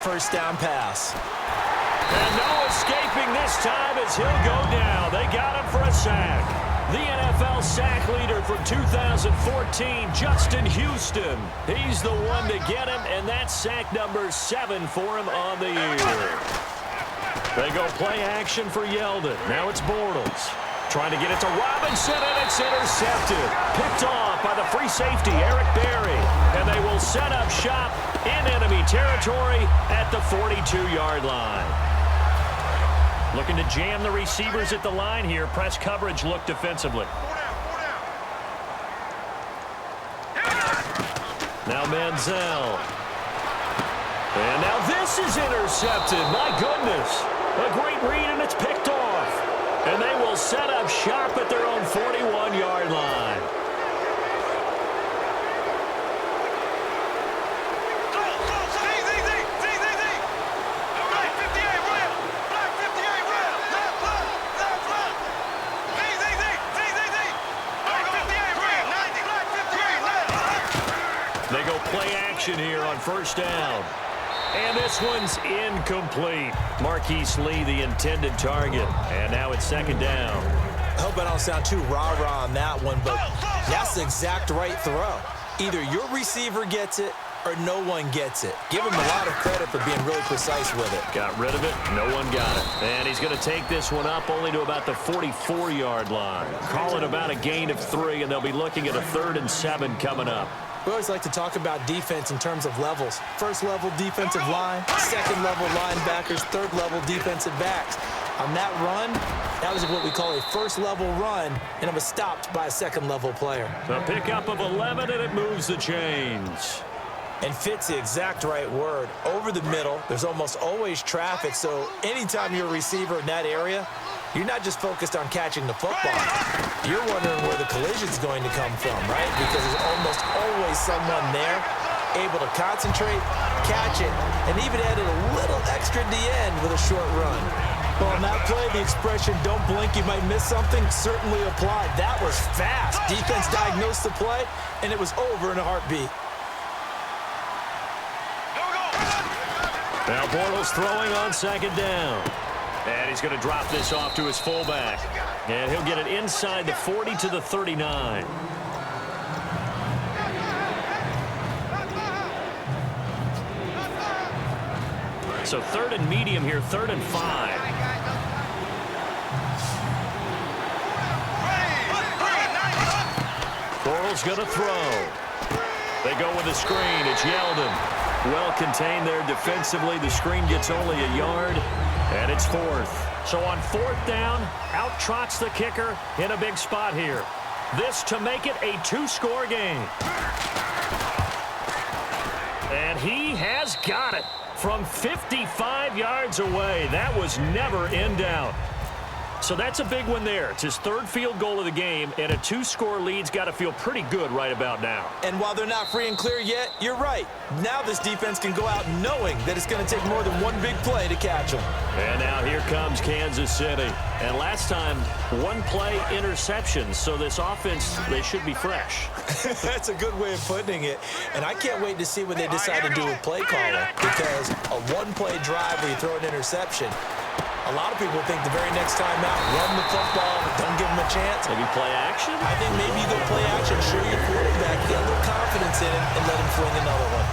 First down pass. And no escaping this time as he'll go down. They got him for a sack. The NFL sack leader from 2014, Justin Houston. He's the one to get him, and that's sack number 7 for him on the year. They go play action for Yeldon. Now it's Bortles. Trying to get it to Robinson, and it's intercepted. Picked off by the free safety, Eric Berry. And they will set up shop in enemy territory at the 42-yard line. Looking to jam the receivers at the line here. Press coverage look defensively. Now Manziel. And now this is intercepted. My goodness. A great read, and it's picked off. And they will set up shop at their own 41-yard line. They go play action here on first down. And this one's incomplete. Marquise Lee, the intended target. And now it's second down. I hope I don't sound too rah-rah on that one, but that's the exact right throw. Either your receiver gets it or no one gets it. Give him a lot of credit for being really precise with it. Got rid of it. No one got it. And he's going to take this one up only to about the 44-yard line. Call it about a gain of 3, and they'll be looking at a 3rd and 7 coming up. We always like to talk about defense in terms of levels. First level defensive line, second level linebackers, third level defensive backs. On that run, that was what we call a first level run, and it was stopped by a second level player. A pickup of 11, and it moves the chains. And fits the exact right word. Over the middle, there's almost always traffic, so anytime you're a receiver in that area, you're not just focused on catching the football. You're wondering where the collision's going to come from, right? Because there's almost always someone there able to concentrate, catch it, and even added a little extra at the end with a short run. Well, on that play, the expression, don't blink, you might miss something, certainly applied. That was fast. Defense diagnosed the play, and it was over in a heartbeat. Now Bortles throwing on second down. And he's going to drop this off to his fullback. And he'll get it inside the 40 to the 39. So 3rd and medium here, 3rd and 5. Bortles going to throw. They go with a screen. It's Yeldon. Well contained there defensively. The screen gets only a yard, and it's 4th. So on 4th down, out trots the kicker in a big spot here. This to make it a 2-score game. And he has got it from 55 yards away. That was never in doubt. So that's a big one there. It's his 3rd field goal of the game, and a 2-score lead's got to feel pretty good right about now. And while they're not free and clear yet, you're right. Now this defense can go out knowing that it's going to take more than one big play to catch them. And now here comes Kansas City. And last time, 1-play interception. So this offense, they should be fresh. That's a good way of putting it. And I can't wait to see what they decide to do with play calling. Because a 1-play drive where you throw an interception, a lot of people think the very next time out, run the football, don't give them a chance. Maybe play action? I think maybe you go play action, show your quarterback, get a little confidence in it, and let him fling another one.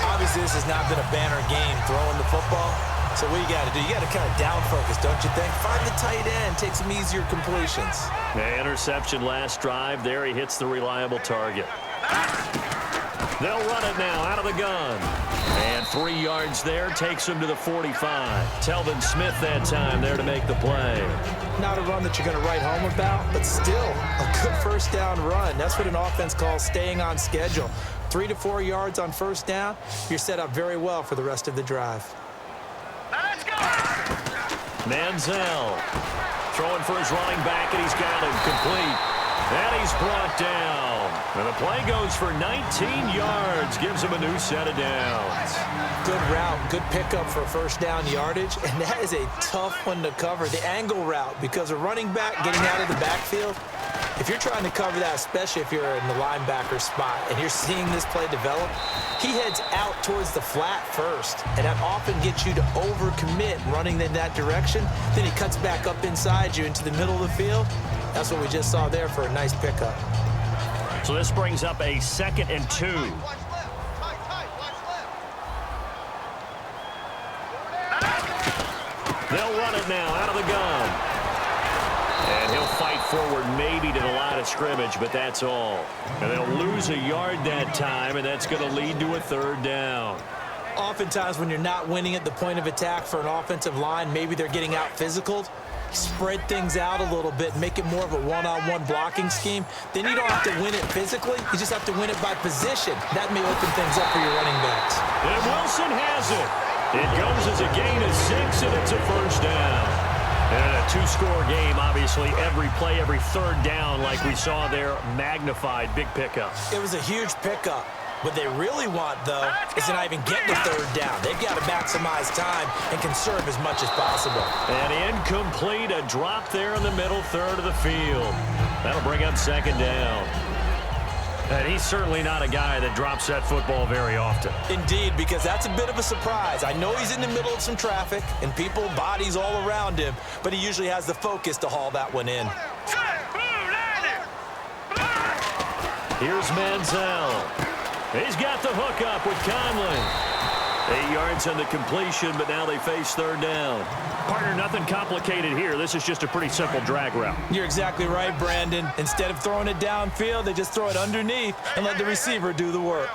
Obviously, this has not been a banner game throwing the football. So what you got to do? You got to kind of down focus, don't you think? Find the tight end, take some easier completions. The interception last drive. There he hits the reliable target. They'll run it now out of the gun. And 3 yards there takes him to the 45. Telvin Smith that time there to make the play. Not a run that you're going to write home about, but still a good first down run. That's what an offense calls staying on schedule. 3 to 4 yards on first down, you're set up very well for the rest of the drive. Let's go! Manziel throwing for his running back, and he's got him complete. And he's brought down. And the play goes for 19 yards. Gives him a new set of downs. Good route, good pickup for first down yardage, and that is a tough one to cover. The angle route, because a running back getting out of the backfield, if you're trying to cover that, especially if you're in the linebacker spot and you're seeing this play develop, he heads out towards the flat first, and that often gets you to overcommit running in that direction. Then he cuts back up inside you into the middle of the field. That's what we just saw there for a nice pickup. So this brings up a 2nd and 2. They'll run it now out of the gun. And he'll fight forward maybe to the line of scrimmage, but that's all. And they'll lose a yard that time, and that's going to lead to a 3rd down. Oftentimes when you're not winning at the point of attack for an offensive line, maybe they're getting out physical, spread things out a little bit, make it more of a one-on-one blocking scheme. Then you don't have to win it physically. You just have to win it by position. That may open things up for your running backs. And Wilson has it. It goes as a gain of 6, and it's a 1st down. And a 2-score game, obviously, every play, every 3rd down, like we saw there, magnified, big pickup. It was a huge pickup. What they really want, though, is to not even get to 3rd down. They've got to maximize time and conserve as much as possible. And incomplete, a drop there in the middle third of the field. That'll bring up 2nd down. And he's certainly not a guy that drops that football very often. Indeed, because that's a bit of a surprise. I know he's in the middle of some traffic and people, bodies all around him, but he usually has the focus to haul that one in. Here's Manziel. He's got the hook up with Conley. 8 yards on the completion, but now they face 3rd down. Partner, nothing complicated here. This is just a pretty simple drag route. You're exactly right, Brandon. Instead of throwing it downfield, they just throw it underneath and let the receiver do the work.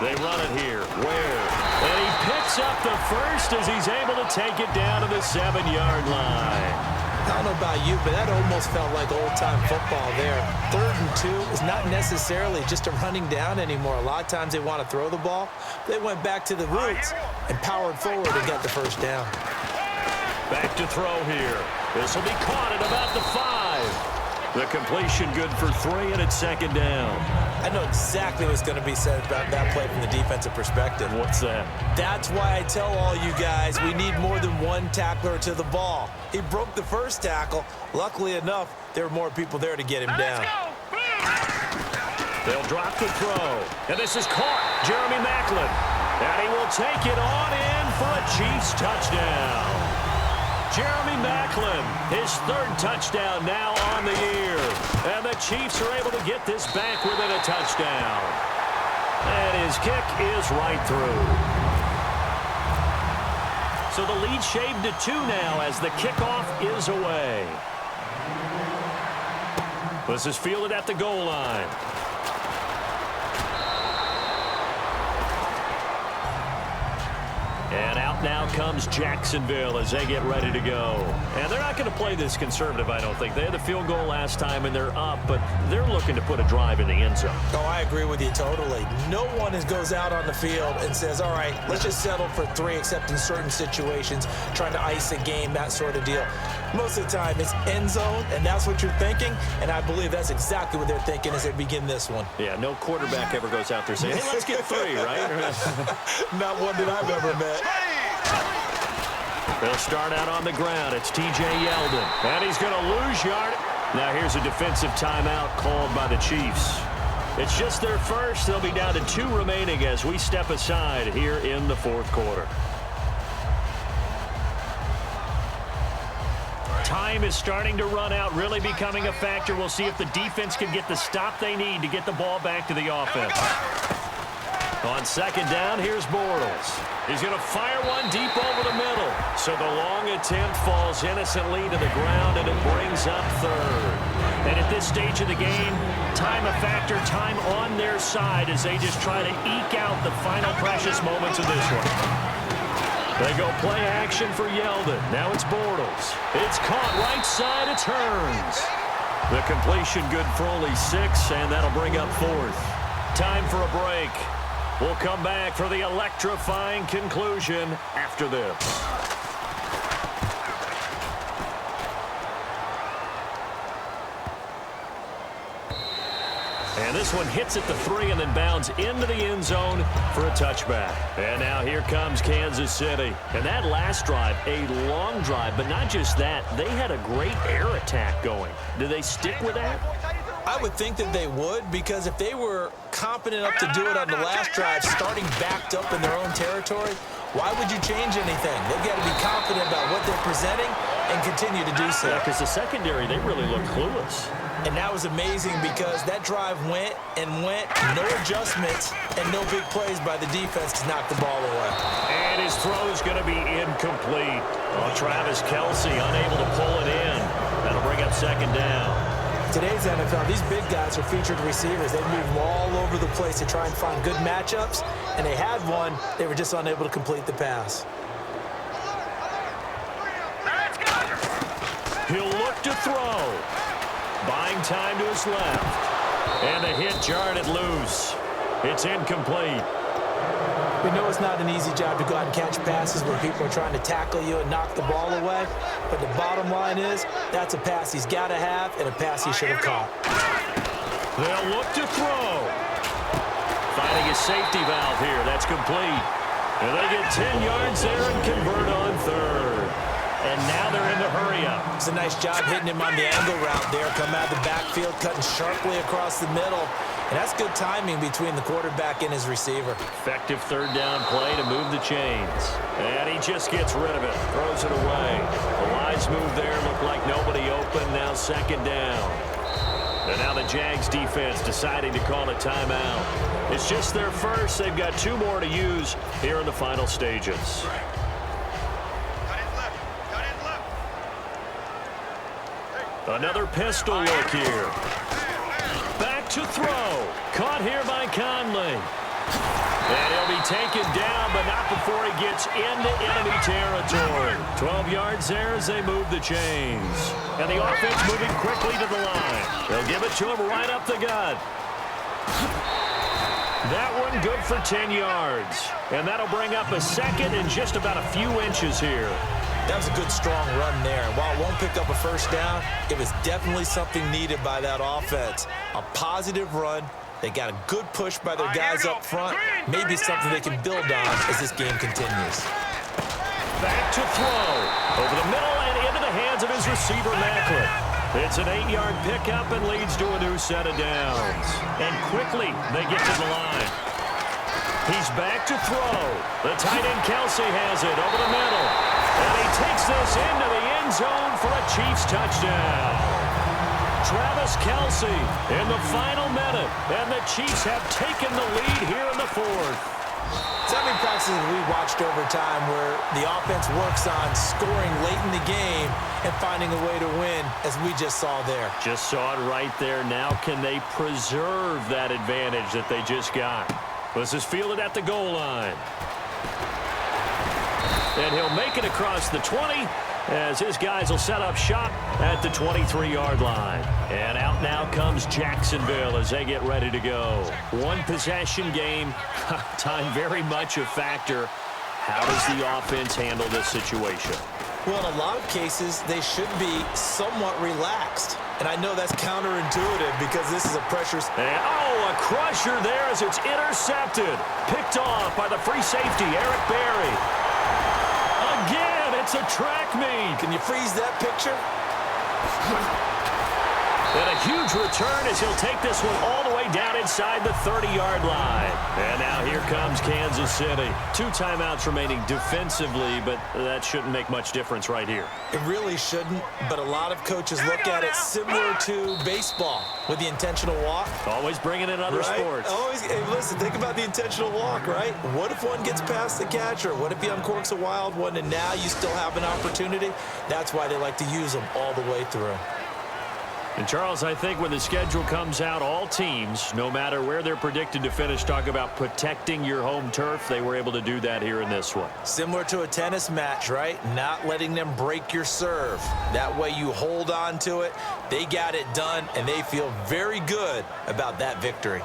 They run it here. Where? And he picks up the first as he's able to take it down to the 7-yard line. I don't know about you, but that almost felt like old-time football there. 3rd and 2 is not necessarily just a running down anymore. A lot of times they want to throw the ball. They went back to the roots and powered forward and got the 1st down. Back to throw here. This will be caught at about the 5. The completion good for 3, and it's 2nd down. I know exactly what's going to be said about that play from the defensive perspective. What's that? That's why I tell all you guys we need more than one tackler to the ball. He broke the first tackle. Luckily enough, there were more people there to get him down. They'll drop the throw. And this is caught. Jeremy Maclin. And he will take it on in for a Chiefs touchdown. Jeremy Maclin, his 3rd touchdown now on the year. And the Chiefs are able to get this back within a touchdown. And his kick is right through. So the lead shaved to 2 now as the kickoff is away. This is fielded at the goal line. And out now comes Jacksonville as they get ready to go. And they're not going to play this conservative, I don't think. They had the field goal last time, and they're up, but they're looking to put a drive in the end zone. Oh, I agree with you totally. No one goes out on the field and says, all right, let's just settle for 3, except in certain situations, trying to ice a game, that sort of deal. Most of the time, it's end zone, and that's what you're thinking, and I believe that's exactly what they're thinking as they begin this one. Yeah, no quarterback ever goes out there saying, hey, let's get 3, right? Not one that I've ever met. They'll start out on the ground. It's T.J. Yeldon, and he's going to lose yard. Now here's a defensive timeout called by the Chiefs. It's just their first. They'll be down to 2 remaining as we step aside here in the 4th quarter. Time is starting to run out, really becoming a factor. We'll see if the defense can get the stop they need to get the ball back to the offense. On 2nd down, here's Bortles. He's going to fire one deep over the middle. So the long attempt falls innocently to the ground, and it brings up 3rd. And at this stage of the game, time a factor, time on their side as they just try to eke out the final precious moments of this one. They go play action for Yeldon. Now it's Bortles. It's caught right side. It turns. The completion good for only 6, and that'll bring up 4th. Time for a break. We'll come back for the electrifying conclusion after this. And this one hits at the 3 and then bounds into the end zone for a touchback. And now here comes Kansas City. And that last drive, a long drive, but not just that. They had a great air attack going. Do they stick with that? I would think that they would, because if they were competent enough to do it on the last drive, starting backed up in their own territory, why would you change anything? They've got to be confident about what they're presenting and continue to do so. Yeah, because the secondary, they really look clueless. And that was amazing because that drive went and went, no adjustments, and no big plays by the defense to knock the ball away. And his throw is going to be incomplete. Oh, Travis Kelce unable to pull it in. That'll bring up second down. Today's NFL, these big guys are featured receivers. They move all over the place to try and find good matchups, and they had one. They were just unable to complete the pass. He'll look to throw. Buying time to his left. And the hit jarred it loose. It's incomplete. We know it's not an easy job to go out and catch passes when people are trying to tackle you and knock the ball away. But the bottom line is, that's a pass he's got to have and a pass he should have caught. They'll look to throw. Finding a safety valve here. That's complete. And they get 10 yards there and convert on third. And now they're in the hurry-up. It's a nice job hitting him on the angle route there. Come out of the backfield, cutting sharply across the middle. And that's good timing between the quarterback and his receiver. Effective third down play to move the chains. And he just gets rid of it. Throws it away. The lines move there. Look like nobody open. Now second down. And now the Jags defense deciding to call a timeout. It's just their first. They've got 2 more to use here in the final stages. Another pistol look here. Back to throw. Caught here by Conley. And he'll be taken down, but not before he gets into enemy territory. 12 yards there as they move the chains. And the offense moving quickly to the line. They'll give it to him right up the gut. That one good for 10 yards. And that'll bring up a second and just about a few inches here. That was a good, strong run there. And while it won't pick up a first down, it was definitely something needed by that offense. A positive run. They got a good push by their guys up front. Maybe something they can build on as this game continues. Back to throw. Over the middle and into the hands of his receiver, Macklin. It's an 8-yard pickup and leads to a new set of downs. And quickly, they get to the line. He's back to throw. The tight end Kelce has it over the middle. And he takes this into the end zone for a Chiefs touchdown. Travis Kelce in the final minute. And the Chiefs have taken the lead here in the fourth. So many practices we watched over time where the offense works on scoring late in the game and finding a way to win, as we just saw there. Just saw it right there. Now can they preserve that advantage that they just got? This is fielded at the goal line. And he'll make it across the 20 as his guys will set up shop at the 23-yard line. And out now comes Jacksonville as they get ready to go. One possession game. Time very much a factor. How does the offense handle this situation? Well, in a lot of cases, they should be somewhat relaxed. And I know that's counterintuitive because this is a pressure. And, a crusher there as it's intercepted. Picked off by the free safety, Eric Berry. Again, it's a track meet. Can you freeze that picture? And a huge return as he'll take this one all the way down inside the 30-yard line. And now here comes Kansas City. 2 timeouts remaining defensively, but that shouldn't make much difference right here. It really shouldn't, but a lot of coaches look at it similar to baseball with the intentional walk. Always bringing in other sports. Always. Hey, listen, think about the intentional walk, right? What if one gets past the catcher? What if he uncorks a wild one and now you still have an opportunity? That's why they like to use them all the way through. And, Charles, I think when the schedule comes out, all teams, no matter where they're predicted to finish, talk about protecting your home turf. They were able to do that here in this one. Similar to a tennis match, right? Not letting them break your serve. That way you hold on to it. They got it done, and they feel very good about that victory.